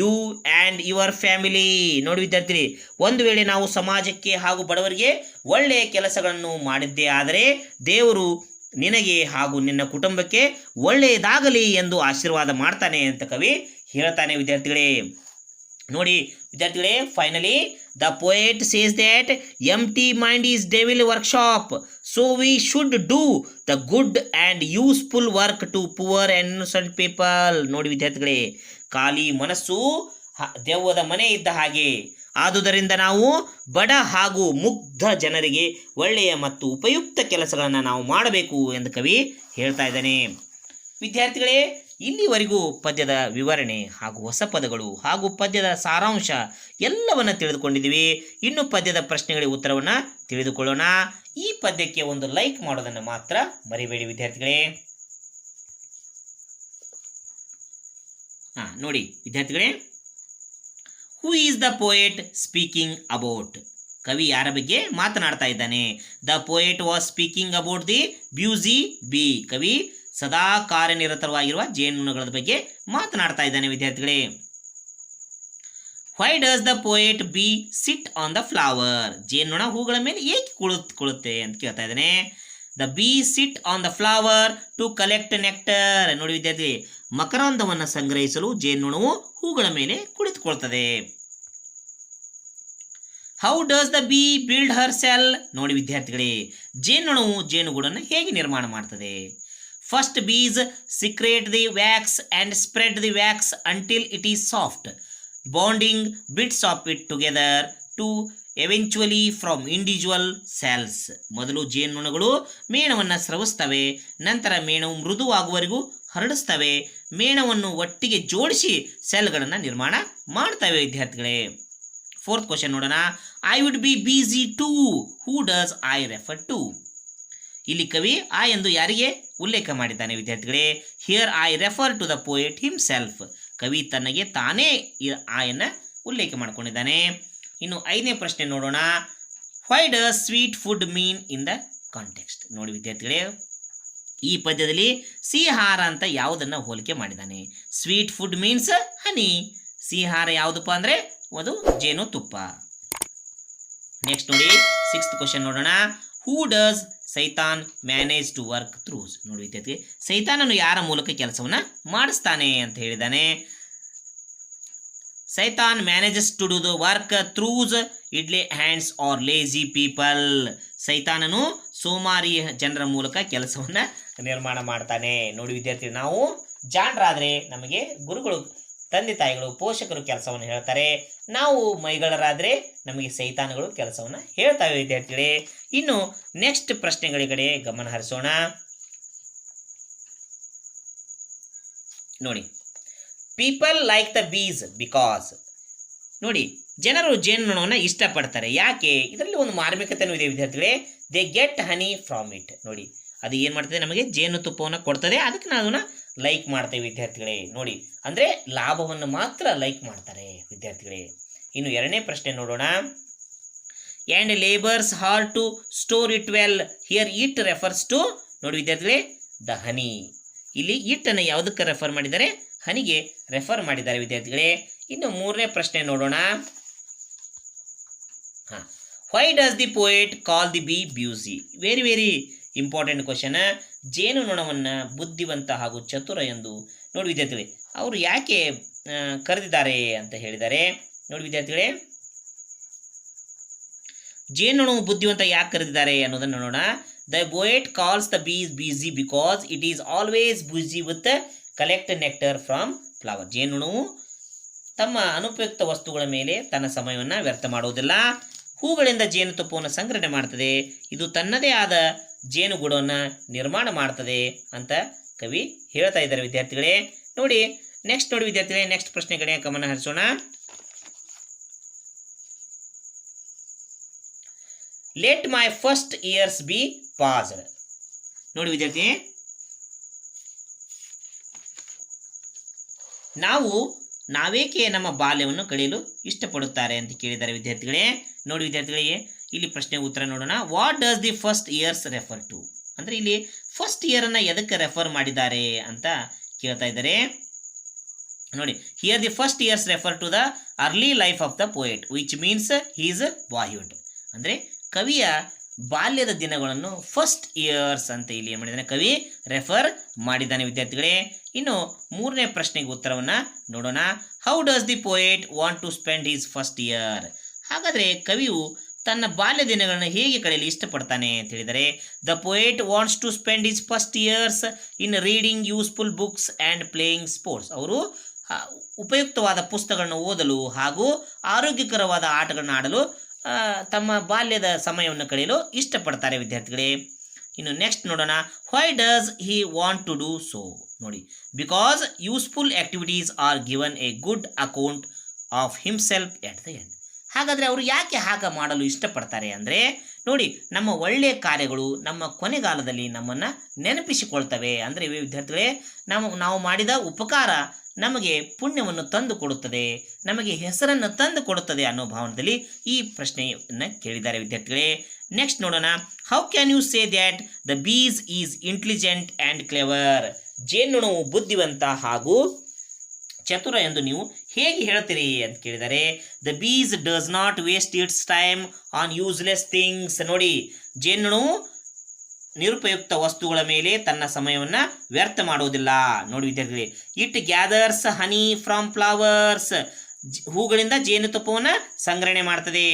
you and your family. ನೋಡಿ ವಿದ್ಯಾರ್ಥಿ, ಒಂದು ವೇಳೆ ನಾವು ಸಮಾಜಕ್ಕೆ ಹಾಗೂ ಬಡವರಿಗೆ ಒಳ್ಳೆಯ ಕೆಲಸಗಳನ್ನು ಮಾಡಿದ್ದೇ ಆದರೆ ದೇವರು ನಿನಗೆ ಹಾಗೂ ನಿನ್ನ ಕುಟುಂಬಕ್ಕೆ ಒಳ್ಳೆಯದಾಗಲಿ ಎಂದು ಆಶೀರ್ವಾದ ಮಾಡ್ತಾನೆ ಅಂತ ಕವಿ ಹೇಳ್ತಾನೆ ವಿದ್ಯಾರ್ಥಿಗಳೇ. ನೋಡಿ ವಿದ್ಯಾರ್ಥಿಗಳೇ, finally the poet says that empty mind is devil workshop, so we should do the good and useful work to poor and innocent people. ನೋಡಿ ವಿದ್ಯಾರ್ಥಿಗಳೇ, ಖಾಲಿ ಮನಸ್ಸು ದೆವ್ವದ ಮನೆ ಇದ್ದ ಹಾಗೆ, ಆದುದರಿಂದ ನಾವು ಬಡ ಹಾಗೂ ಮುಗ್ಧ ಜನರಿಗೆ ಒಳ್ಳೆಯ ಮತ್ತು ಉಪಯುಕ್ತ ಕೆಲಸಗಳನ್ನು ನಾವು ಮಾಡಬೇಕು ಎಂದು ಕವಿ ಹೇಳ್ತಾ ಇದ್ದಾನೆ. ವಿದ್ಯಾರ್ಥಿಗಳೇ, ಇಲ್ಲಿವರೆಗೂ ಪದ್ಯದ ವಿವರಣೆ ಹಾಗೂ ಹೊಸ ಪದಗಳು ಹಾಗೂ ಪದ್ಯದ ಸಾರಾಂಶ ಎಲ್ಲವನ್ನು ತಿಳಿದುಕೊಂಡಿದ್ದೀವಿ. ಇನ್ನು ಪದ್ಯದ ಪ್ರಶ್ನೆಗಳಿಗೆ ಉತ್ತರವನ್ನು ತಿಳಿದುಕೊಳ್ಳೋಣ. ಈ ಪದ್ಯಕ್ಕೆ ಒಂದು ಲೈಕ್ ಮಾಡೋದನ್ನು ಮಾತ್ರ ಮರಿಬೇಡಿ ವಿದ್ಯಾರ್ಥಿಗಳೇ. ನೋಡಿ ವಿದ್ಯಾರ್ಥಿಗಳೇ, who is the poet speaking about? ಕವಿ ಯಾರ ಬಗ್ಗೆ ಮಾತನಾಡ್ತಾ ಇದ್ದಾನೆ? The poet was speaking about the busy bee. ಕವಿ ಸದಾ ಕಾರ್ಯನಿರತವಾಗಿರುವ ಜೇನುನೊಣಗಳ ಬಗ್ಗೆ ಮಾತನಾಡ್ತಾ ಇದ್ದಾನೆ ವಿದ್ಯಾರ್ಥಿಗಳೇ. Why does the poet bee sit on the flower? ಜೇನುನೊಣ ಹೂಗಳ ಮೇಲೆ ಏಕೆ ಕುಳಿತುಕೊಳ್ಳುತ್ತೆ ಅಂತ ಕೇಳ್ತಾ ಇದ್ದಾನೆ. The bee sit on the flower to collect nectar. ನೋಡಿ ವಿದ್ಯಾರ್ಥಿ, ಮಕರಂದವನ್ನು ಸಂಗ್ರಹಿಸಲು ಜೇನುನೊಣವು ಹೂಗಳ ಮೇಲೆ ಕುಳಿತುಕೊಳ್ತದೆ. How does the bee build Har cell? ನೋಡಿ ವಿದ್ಯಾರ್ಥಿಗಳೇ, ಜೇನುನೊಣವು ಜೇನುಗೂಡನ್ನು ಹೇಗೆ ನಿರ್ಮಾಣ ಮಾಡ್ತದೆ? First bees secrete the wax and spread the wax until it is soft, bonding bits of it together to eventually form individual cells. ಮೊದಲು ಜೇನುನೊಣಗಳು ಮೇಣವನ್ನು ಸ್ರವಿಸ್ತವೆ, ನಂತರ ಮೇಣವು ಮೃದುವಾಗುವವರೆಗೂ ಹರಡಿಸ್ತವೆ, ಮೇಣವನ್ನು ಒಟ್ಟಿಗೆ ಜೋಡಿಸಿ ಸೆಲ್ಗಳನ್ನು ನಿರ್ಮಾಣ ಮಾಡ್ತವೆ ವಿದ್ಯಾರ್ಥಿಗಳೇ. ಫೋರ್ತ್ ಕ್ವಶನ್ ನೋಡೋಣ. I would be busy too, who does I refer to? ಇಲ್ಲಿ ಕವಿ ಐ ಎಂದು ಯಾರಿಗೆ ಉಲ್ಲೇಖ ಮಾಡಿದ್ದಾನೆ ವಿದ್ಯಾರ್ಥಿಗಳೇ? Here I refer to the poet himself. ಕವಿ ತನಗೆ ತಾನೇ ಆಯನ್ನು ಉಲ್ಲೇಖ ಮಾಡಿಕೊಂಡಿದ್ದಾನೆ. ಇನ್ನು 5ನೇ ಪ್ರಶ್ನೆ ನೋಡೋಣ. Why does sweet food mean in the context? ನೋಡಿ ವಿದ್ಯಾರ್ಥಿಗಳೇ, ಈ ಪದ್ಯದಲ್ಲಿ ಸಿಹಿಹಾರ ಅಂತ ಯಾವುದನ್ನು ಹೋಲಿಕೆ ಮಾಡಿದ್ದಾನೆ? Sweet food means honey. ಸಿಹಿಹಾರ ಯಾವುದಪ್ಪ ಅಂದರೆ ಅದು ಜೇನುತುಪ್ಪ. ನೆಕ್ಸ್ಟ್ ನೋಡಿ 6th ಕ್ವಶನ್ ನೋಡೋಣ. Who does Satan manage to work through? ನೋಡಿ ವಿದ್ಯಾರ್ಥಿ, ಸೈತಾನನು ಯಾರ ಮೂಲಕ ಕೆಲಸವನ್ನು ಮಾಡಿಸ್ತಾನೆ ಅಂತ ಹೇಳಿದ್ದಾನೆ? Satan manages to do the work through idle hands or lazy people. ಸೈತಾನನು ಸೋಮಾರಿ ಜನರ ಮೂಲಕ ಕೆಲಸವನ್ನು ನಿರ್ಮಾಣ ಮಾಡ್ತಾನೆ. ನೋಡಿ ವಿದ್ಯಾರ್ಥಿ, ನಾವು ಜಾಣರಾದರೆ ನಮಗೆ ಗುರುಗಳು, ತಂದೆ ತಾಯಿಗಳು, ಪೋಷಕರು ಕೆಲಸವನ್ನು ಹೇಳ್ತಾರೆ. ನಾವು ಮೈಗಳರಾದರೆ ನಮಗೆ ಸೈತಾನಗಳು ಕೆಲಸವನ್ನು ಹೇಳ್ತವೆ ವಿದ್ಯಾರ್ಥಿಗಳೇ. ಇನ್ನು ನೆಕ್ಸ್ಟ್ ಪ್ರಶ್ನೆಗಳ ಕಡೆ ಗಮನ ಹರಿಸೋಣ. ನೋಡಿ, people like the bees because. ನೋಡಿ, ಜನರು ಜೇನುನೊಣವನ್ನು ಇಷ್ಟಪಡ್ತಾರೆ. ಯಾಕೆ? ಇದರಲ್ಲಿ ಒಂದು ಮಾರ್ಮಿಕತೆಯೂ ಇದೆ ವಿದ್ಯಾರ್ಥಿಗಳೇ. They get honey from it. ನೋಡಿ, ಅದು ಏನು ಮಾಡ್ತದೆ? ನಮಗೆ ಜೇನುತುಪ್ಪವನ್ನು ಕೊಡ್ತದೆ. ಅದಕ್ಕೆ ನಾವು ಅದನ್ನು ಲೈಕ್ ಮಾಡ್ತೇವೆ ವಿದ್ಯಾರ್ಥಿಗಳೇ. ನೋಡಿ, ಅಂದರೆ ಲಾಭವನ್ನು ಮಾತ್ರ ಲೈಕ್ ಮಾಡ್ತಾರೆ ವಿದ್ಯಾರ್ಥಿಗಳೇ. ಇನ್ನು 2ನೇ ಪ್ರಶ್ನೆ ನೋಡೋಣ. And labours hard to store it well. Here it refers to. ನೋಡಿ ವಿದ್ಯಾರ್ಥಿಗಳೇ, ದ ಹನಿ. ಇಲ್ಲಿ ಇಟ್ಟನ್ನು ಯಾವುದಕ್ಕೆ ರೆಫರ್ ಮಾಡಿದ್ದಾರೆ? ಹನಿಗೆ ರೆಫರ್ ಮಾಡಿದ್ದಾರೆ ವಿದ್ಯಾರ್ಥಿಗಳೇ. ಇನ್ನು 3ನೇ ಪ್ರಶ್ನೆ ನೋಡೋಣ. Why does the poet call the bee busy? Very very important question. ಜೇನುನೊಣವನ್ನು ಬುದ್ಧಿವಂತ ಹಾಗೂ ಚತುರ ಎಂದು ನೋಡಿ ವಿದ್ಯಾರ್ಥಿಗಳೇ ಅವರು ಯಾಕೆ ಕರೆದಿದ್ದಾರೆ ಅಂತ ಹೇಳಿದ್ದಾರೆ. ನೋಡಿ ವಿದ್ಯಾರ್ಥಿಗಳೇ, ಜೇನುನೊಣವು ಬುದ್ಧಿವಂತ ಯಾಕೆ ಕರೆದಿದ್ದಾರೆ ಅನ್ನೋದನ್ನು ನೋಡೋಣ. The poet calls the bees busy because it is always busy with collect nectar from flower. ಜೇನುನೊಣವು ತಮ್ಮ ಅನುಪಯುಕ್ತ ವಸ್ತುಗಳ ಮೇಲೆ ತನ್ನ ಸಮಯವನ್ನು ವ್ಯರ್ಥ ಮಾಡುವುದಿಲ್ಲ. ಹೂಗಳಿಂದ ಜೇನುತುಪ್ಪವನ್ನು ಸಂಗ್ರಹಣೆ ಮಾಡ್ತದೆ. ಇದು ತನ್ನದೇ ಆದ ಜೇನುಗೂಡನ್ನು ನಿರ್ಮಾಣ ಮಾಡ್ತದೆ ಅಂತ ಕವಿ ಹೇಳ್ತಾ ಇದ್ದಾರೆ ವಿದ್ಯಾರ್ಥಿಗಳೇ. ನೋಡಿ ನೆಕ್ಸ್ಟ್ ನೋಡಿ ವಿದ್ಯಾರ್ಥಿಗಳೇ, ನೆಕ್ಸ್ಟ್ ಪ್ರಶ್ನೆ ಕಡೆ ಗಮನ ಹರಿಸೋಣ. Let my first years be passed. ನೋಡಿ ವಿದ್ಯಾರ್ಥಿ, ನಾವೇಕೆ ನಮ್ಮ ಬಾಲ್ಯವನ್ನು ಕಳೆಯಲು ಇಷ್ಟಪಡುತ್ತಾರೆ ಅಂತ ಕೇಳಿದ್ದಾರೆ ವಿದ್ಯಾರ್ಥಿಗಳೇ. ನೋಡಿ ವಿದ್ಯಾರ್ಥಿಗಳಿಗೆ, ಇಲ್ಲಿ ಪ್ರಶ್ನೆ ಉತ್ತರ ನೋಡೋಣ. What does the first years refer to? ಅಂದರೆ ಇಲ್ಲಿ ಫಸ್ಟ್ ಇಯರನ್ನು ಎದಕ್ಕೆ ರೆಫರ್ ಮಾಡಿದ್ದಾರೆ ಅಂತ ಕೇಳ್ತಾ ಇದ್ದಾರೆ. ನೋಡಿ, here the first years refer to the early life of the poet which means his boyhood. ಅಂದರೆ ಕವಿಯ ಬಾಲ್ಯದ ದಿನಗಳನ್ನು ಫಸ್ಟ್ ಇಯರ್ಸ್ ಅಂತ ಇಲ್ಲಿ ಏನು ಮಾಡಿದ್ದಾನೆ? ಕವಿ ರೆಫರ್ ಮಾಡಿದ್ದಾನೆ ವಿದ್ಯಾರ್ಥಿಗಳೇ. ಇನ್ನು 3ನೇ ಪ್ರಶ್ನೆಗೆ ಉತ್ತರವನ್ನು ನೋಡೋಣ. How does the poet want to spend his first year? ಹಾಗಾದರೆ ಕವಿಯು ತನ್ನ ಬಾಲ್ಯ ದಿನಗಳನ್ನು ಹೇಗೆ ಕಳೆಯಲು ಇಷ್ಟಪಡ್ತಾನೆ ಅಂತ ಹೇಳಿದರೆ, the poet wants to spend his first years in reading useful books and playing sports. ಅವರು ಉಪಯುಕ್ತವಾದ ಪುಸ್ತಕಗಳನ್ನು ಓದಲು ಹಾಗೂ ಆರೋಗ್ಯಕರವಾದ ಆಟಗಳನ್ನು ಆಡಲು ತಮ್ಮ ಬಾಲ್ಯದ ಸಮಯವನ್ನು ಕಳೆಯಲು ಇಷ್ಟಪಡ್ತಾರೆ ವಿದ್ಯಾರ್ಥಿಗಳೇ. ಇನ್ನು ನೆಕ್ಸ್ಟ್ ನೋಡೋಣ. Why does he want to do so? ನೋಡಿ, because useful activities are given a good account of himself at the end. ಹಾಗಾದರೆ ಅವರು ಯಾಕೆ ಹಾಗೆ ಮಾಡಲು ಇಷ್ಟಪಡ್ತಾರೆ ಅಂದರೆ, ನೋಡಿ, ನಮ್ಮ ಒಳ್ಳೆಯ ಕಾರ್ಯಗಳು ನಮ್ಮ ಕೊನೆಗಾಲದಲ್ಲಿ ನಮ್ಮನ್ನು ನೆನಪಿಸಿಕೊಳ್ತವೆ. ಅಂದರೆ ವಿದ್ಯಾರ್ಥಿಗಳೇ, ನಾವು ಮಾಡಿದ ಉಪಕಾರ ನಮಗೆ ಪುಣ್ಯವನ್ನು ತಂದು ಕೊಡುತ್ತದೆ, ನಮಗೆ ಹೆಸರನ್ನು ತಂದು ಕೊಡುತ್ತದೆ ಅನ್ನೋ ಭಾವನದಲ್ಲಿ ಈ ಪ್ರಶ್ನೆಯನ್ನು ಕೇಳಿದ್ದಾರೆ ವಿದ್ಯಾರ್ಥಿಗಳೇ. ನೆಕ್ಸ್ಟ್ ನೋಡೋಣ. How can you say that the bees is intelligent and clever? ಜೇನುನೊಣವು ಬುದ್ಧಿವಂತ ಹಾಗೂ ಚತುರ ಎಂದು ನೀವು ಹೇಗೆ ಹೇಳ್ತೀರಿ ಅಂತ ಕೇಳಿದರೆ, the bees does not waste its time on useless things. ನೋಡಿ, ಜೇನುನೊಣವು ನಿರುಪಯುಕ್ತ ವಸ್ತುಗಳ ಮೇಲೆ ತನ್ನ ಸಮಯವನ್ನು ವ್ಯರ್ಥ ಮಾಡುವುದಿಲ್ಲ. ನೋಡಿ ವಿದ್ಯಾರ್ಥಿಗಳೇ, it gathers honey from flowers. ಹೂಗಳಿಂದ ಜೇನುತುಪ್ಪವನ್ನು ಸಂಗ್ರಹಣೆ ಮಾಡ್ತದೆ.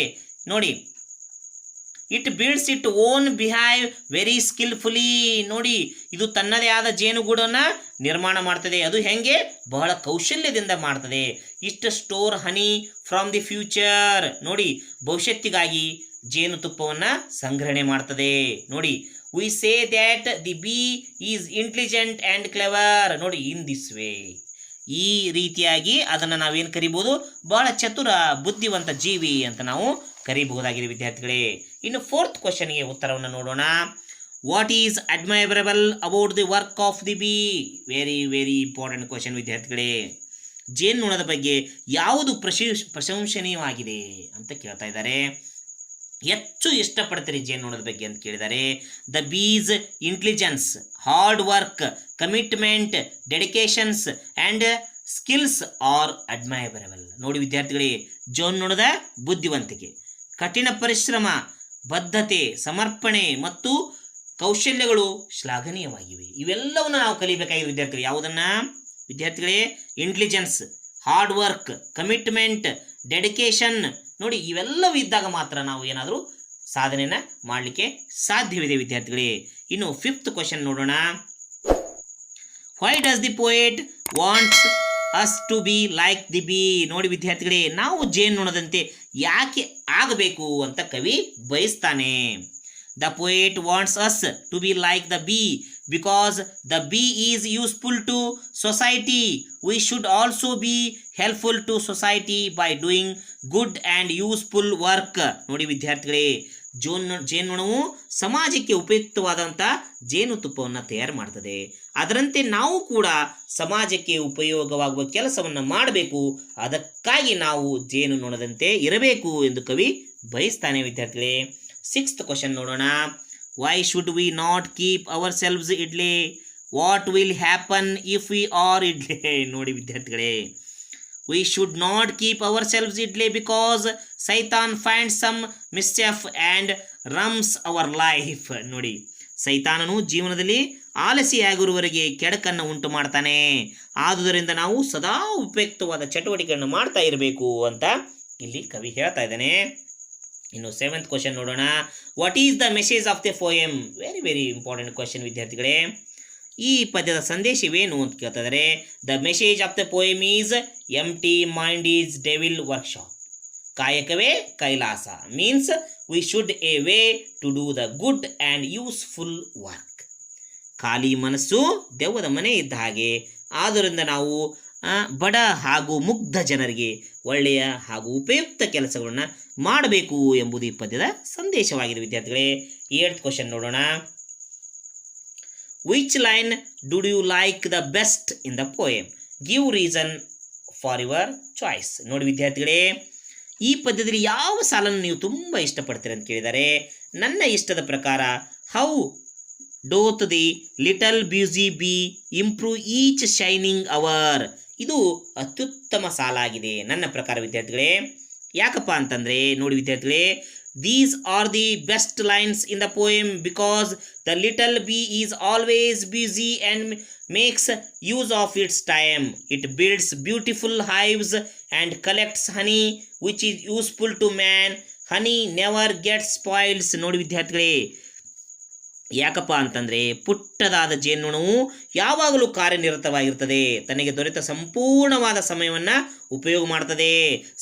ನೋಡಿ, it builds it own beehive very skilfully. ನೋಡಿ, ಇದು ತನ್ನದೇ ಆದ ಜೇನುಗೂಡನ್ನು ನಿರ್ಮಾಣ ಮಾಡ್ತದೆ. ಅದು ಹೆಂಗೆ? ಬಹಳ ಕೌಶಲ್ಯದಿಂದ ಮಾಡ್ತದೆ. It store honey from the future. ನೋಡಿ, ಭವಿಷ್ಯತ್ತಿಗಾಗಿ ಜೇನುತುಪ್ಪವನ್ನು ಸಂಗ್ರಹಣೆ ಮಾಡ್ತದೆ. ನೋಡಿ, we say that the B is intelligent and clever. ನೋಡಿ, ಇನ್ ದಿಸ್ ವೇ, ಈ ರೀತಿಯಾಗಿ ಅದನ್ನು ನಾವೇನು ಕರಿಬೋದು, ಬಹಳ ಚತುರ ಬುದ್ಧಿವಂತ ಜೀವಿ ಅಂತ ನಾವು ಕರಿಬಹುದಾಗಿದೆ ವಿದ್ಯಾರ್ಥಿಗಳೇ. ಇನ್ನು ಫೋರ್ತ್ ಕ್ವಶನ್ಗೆ ಉತ್ತರವನ್ನು ನೋಡೋಣ. What is admirable about the work of the bee? Very very important question ವಿದ್ಯಾರ್ಥಿಗಳೇ. ಜೇನುನೊಣದ ಬಗ್ಗೆ ಯಾವುದು ಪ್ರಶಂಸನೀಯವಾಗಿದೆ ಅಂತ ಕೇಳ್ತಾ ಇದ್ದಾರೆ. ಹೆಚ್ಚು ಇಷ್ಟಪಡ್ತೀರಿ ಜೇನುನೊಣದ ಬಗ್ಗೆ ಅಂತ ಕೇಳಿದ್ದಾರೆ. The bee's intelligence, hard work, commitment, dedications and skills are admirable. ನೋಡಿ ವಿದ್ಯಾರ್ಥಿಗಳೇ, ಜೇನುನೊಣದ ಬುದ್ಧಿವಂತಿಕೆ, ಕಠಿಣ ಪರಿಶ್ರಮ, ಬದ್ಧತೆ, ಸಮರ್ಪಣೆ ಮತ್ತು ಕೌಶಲ್ಯಗಳು ಶ್ಲಾಘನೀಯವಾಗಿವೆ. ಇವೆಲ್ಲವನ್ನು ನಾವು ಕಲಿಬೇಕಾಗಿದೆ ವಿದ್ಯಾರ್ಥಿಗಳು. ಯಾವುದನ್ನು ವಿದ್ಯಾರ್ಥಿಗಳೇ? Intelligence, hard work, commitment, dedication. ನೋಡಿ, ಇವೆಲ್ಲವೂ ಇದ್ದಾಗ ಮಾತ್ರ ನಾವು ಏನಾದರೂ ಸಾಧನೆಯನ್ನು ಮಾಡಲಿಕ್ಕೆ ಸಾಧ್ಯವಿದೆ ವಿದ್ಯಾರ್ಥಿಗಳೇ. ಇನ್ನು ಫಿಫ್ತ್ ಕ್ವಶನ್ ನೋಡೋಣ. Why does the poet wants us to be like the bee? ನೋಡಿ ವಿದ್ಯಾರ್ಥಿಗಳೇ, ನಾವು ಜೇನುನೊಣದಂತೆ ಯಾಕೆ ಆಗಬೇಕು ಅಂತ ಕವಿ ಬಯಸ್ತಾನೆ. The poet wants us to be like the bee because the bee is useful to society. We should also be helpful to society by doing good and useful work. ನೋಡಿ ವಿದ್ಯಾರ್ಥಿಗಳೇ, ಜೇನುನೊಣವು ಸಮಾಜಕ್ಕೆ ಉಪಯುಕ್ತವಾದಂಥ ಜೇನುತುಪ್ಪವನ್ನು ತಯಾರು ಮಾಡ್ತದೆ. ಅದರಂತೆ ನಾವು ಕೂಡ ಸಮಾಜಕ್ಕೆ ಉಪಯೋಗವಾಗುವ ಕೆಲಸವನ್ನು ಮಾಡಬೇಕು. ಅದಕ್ಕಾಗಿ ನಾವು ಜೇನುನೊಣದಂತೆ ಇರಬೇಕು ಎಂದು ಕವಿ ಬಯಸ್ತಾನೆ ವಿದ್ಯಾರ್ಥಿಗಳೇ. ಸಿಕ್ಸ್ತ್ ಕ್ವಶನ್ ನೋಡೋಣ. Why should we not keep our selves idli? What will happen if we are idli? ನೋಡಿ ವಿದ್ಯಾರ್ಥಿಗಳೇ, we should not keep ourselves idle because Satan finds some mischief and rums our life. ನೋಡಿ, ಸೈತಾನನು ಜೀವನದಲ್ಲಿ ಆಲಸಿಯಾಗಿರುವವರೆಗೆ ಕೆಡಕನ್ನು ಉಂಟು ಮಾಡ್ತಾನೆ. ಆದುದರಿಂದ ನಾವು ಸದಾ ಉಪಯುಕ್ತವಾದ ಚಟುವಟಿಕೆಯನ್ನು ಮಾಡ್ತಾ ಇರಬೇಕು ಅಂತ ಇಲ್ಲಿ ಕವಿ ಹೇಳ್ತಾ ಇದ್ದಾನೆ. ಇನ್ನು ಸೆವೆಂತ್ ಕ್ವಶನ್ ನೋಡೋಣ. What is the message of the poem? Very very important question ವಿದ್ಯಾರ್ಥಿಗಳೇ. ಈ ಪದ್ಯದ ಸಂದೇಶವೇನು ಅಂತ ಕೇಳ್ತಾ ಇದ್ದಾರೆ. The message of the poem is empty mind is devil workshop. ಕಾಯಕವೇ Kailasa means we should a way to do the good and useful work. ಖಾಲಿ ಮನಸ್ಸು ದೆವ್ವದ ಮನೆ ಇದ್ದ ಹಾಗೆ. ಆದ್ದರಿಂದ ನಾವು ಬಡ ಹಾಗೂ ಮುಗ್ಧ ಜನರಿಗೆ ಒಳ್ಳೆಯ ಹಾಗೂ ಉಪಯುಕ್ತ ಕೆಲಸಗಳನ್ನು ಮಾಡಬೇಕು ಎಂಬುದು ಈ ಪದ್ಯದ ಸಂದೇಶವಾಗಿದೆ ವಿದ್ಯಾರ್ಥಿಗಳೇ. ಏಳ್ತ್ ಕ್ವಶನ್ ನೋಡೋಣ. Which line do you like the best in the poem? Give reason for your choice. ನೋಡಿ ವಿದ್ಯಾರ್ಥಿಗಳೇ, ಈ ಪದ್ಯದಲ್ಲಿ ಯಾವ ಸಾಲನ್ನು ನೀವು ತುಂಬ ಇಷ್ಟಪಡ್ತೀರಿ ಅಂತ ಕೇಳಿದ್ದಾರೆ. ನನ್ನ ಇಷ್ಟದ ಪ್ರಕಾರ how doth the little busy bee improve each shining hour. ಇದು ಅತ್ಯುತ್ತಮ ಸಾಲ ಆಗಿದೆ ನನ್ನ ಪ್ರಕಾರ ವಿದ್ಯಾರ್ಥಿಗಳೇ. ಯಾಕಪ್ಪ ಅಂತಂದರೆ ನೋಡಿ ವಿದ್ಯಾರ್ಥಿಗಳೇ, these are the best lines in the poem because the little bee is always busy and makes use of its time. It builds beautiful hives and collects honey which is useful to man. Honey never gets spoils. ನೋಡಿ ವಿದ್ಯಾರ್ಥಿಗಳೇ, ಯಾಕಪ್ಪ ಅಂತಂದರೆ ಪುಟ್ಟದಾದ ಜೇನುನೊಣವು ಯಾವಾಗಲೂ ಕಾರ್ಯನಿರತವಾಗಿರ್ತದೆ. ತನಗೆ ದೊರೆತ ಸಂಪೂರ್ಣವಾದ ಸಮಯವನ್ನು ಉಪಯೋಗ ಮಾಡ್ತದೆ,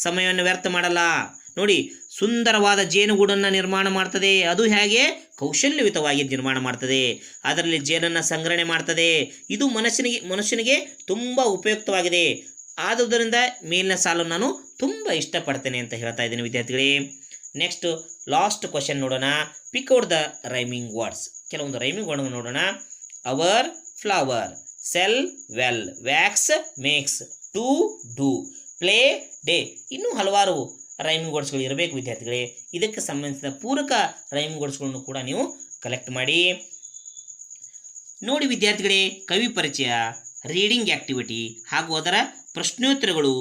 ಸಮಯವನ್ನು ವ್ಯರ್ಥ ಮಾಡಲ್ಲ. ನೋಡಿ, ಸುಂದರವಾದ ಜೇನುಗೂಡನ್ನು ನಿರ್ಮಾಣ ಮಾಡ್ತದೆ. ಅದು ಹೇಗೆ? ಕೌಶಲ್ಯಯುತವಾಗಿ ನಿರ್ಮಾಣ ಮಾಡ್ತದೆ. ಅದರಲ್ಲಿ ಜೇನನ್ನು ಸಂಗ್ರಹಣೆ ಮಾಡ್ತದೆ. ಇದು ಮನುಷ್ಯನಿಗೆ ತುಂಬ ಉಪಯುಕ್ತವಾಗಿದೆ. ಆದುದರಿಂದ ಮೇಲಿನ ಸಾಲನ್ನು ನಾನು ತುಂಬ ಇಷ್ಟಪಡ್ತೇನೆ ಅಂತ ಹೇಳ್ತಾ ಇದ್ದೀನಿ ವಿದ್ಯಾರ್ಥಿಗಳೇ. ನೆಕ್ಸ್ಟ್ ಲಾಸ್ಟ್ ಕ್ವಶನ್ ನೋಡೋಣ. Pick out the rhyming words. ಕೆಲವೊಂದು ರೈಮಿಂಗ್ ವರ್ಡ್ ನೋಡೋಣ. Hour, flower, cell, well, wax, makes, to, do, play, day. ಇನ್ನೂ ಹಲವಾರು ರೈಮಿಂಗ್ ವರ್ಡ್ಸ್ಗಳು ಇರಬೇಕು ವಿದ್ಯಾರ್ಥಿಗಳೇ. ಇದಕ್ಕೆ ಸಂಬಂಧಿಸಿದ ಪೂರಕ ರೈಮಿಂಗ್ ವರ್ಡ್ಸ್ಗಳನ್ನು ಕೂಡ ನೀವು ಕಲೆಕ್ಟ್ ಮಾಡಿ. ನೋಡಿ ವಿದ್ಯಾರ್ಥಿಗಳೇ, ಕವಿ ಪರಿಚಯ, ರೀಡಿಂಗ್ ಆ್ಯಕ್ಟಿವಿಟಿ ಹಾಗೂ ಅದರ ಪ್ರಶ್ನೋತ್ತರಗಳು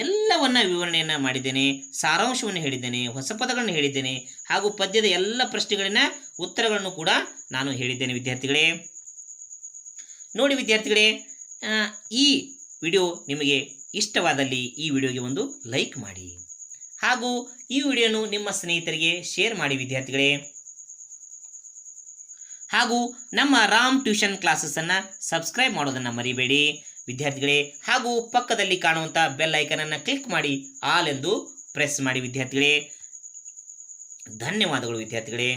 ಎಲ್ಲವನ್ನ ವಿವರಣೆಯನ್ನು ಮಾಡಿದ್ದೇನೆ, ಸಾರಾಂಶವನ್ನು ಹೇಳಿದ್ದೇನೆ, ಹೊಸ ಪದಗಳನ್ನು ಹೇಳಿದ್ದೇನೆ ಹಾಗೂ ಪದ್ಯದ ಎಲ್ಲ ಪ್ರಶ್ನೆಗಳಿನ ಉತ್ತರಗಳನ್ನು ಕೂಡ ನಾನು ಹೇಳಿದ್ದೇನೆ ವಿದ್ಯಾರ್ಥಿಗಳೇ. ನೋಡಿ ವಿದ್ಯಾರ್ಥಿಗಳೇ, ಈ ವಿಡಿಯೋ ನಿಮಗೆ ಇಷ್ಟವಾದಲ್ಲಿ ಈ ವಿಡಿಯೋಗೆ ಒಂದು ಲೈಕ್ ಮಾಡಿ ಹಾಗೂ ಈ ವಿಡಿಯೋನು ನಿಮ್ಮ ಸ್ನೇಹಿತರಿಗೆ ಶೇರ್ ಮಾಡಿ ವಿದ್ಯಾರ್ಥಿಗಳೇ. ಹಾಗೂ ನಮ್ಮ ರಾಮ್ ಟ್ಯೂಷನ್ ಕ್ಲಾಸಸ್ಸನ್ನು ಸಬ್ಸ್ಕ್ರೈಬ್ ಮಾಡೋದನ್ನು ಮರಿಬೇಡಿ ವಿದ್ಯಾರ್ಥಿಗಳೇ. ಹಾಗೂ ಪಕ್ಕದಲ್ಲಿ ಕಾಣುವಂಥ ಬೆಲ್ ಐಕನನ್ನು ಕ್ಲಿಕ್ ಮಾಡಿ ಆಲ್ ಎಂದು ಪ್ರೆಸ್ ಮಾಡಿ ವಿದ್ಯಾರ್ಥಿಗಳೇ. ಧನ್ಯವಾದಗಳು ವಿದ್ಯಾರ್ಥಿಗಳೇ.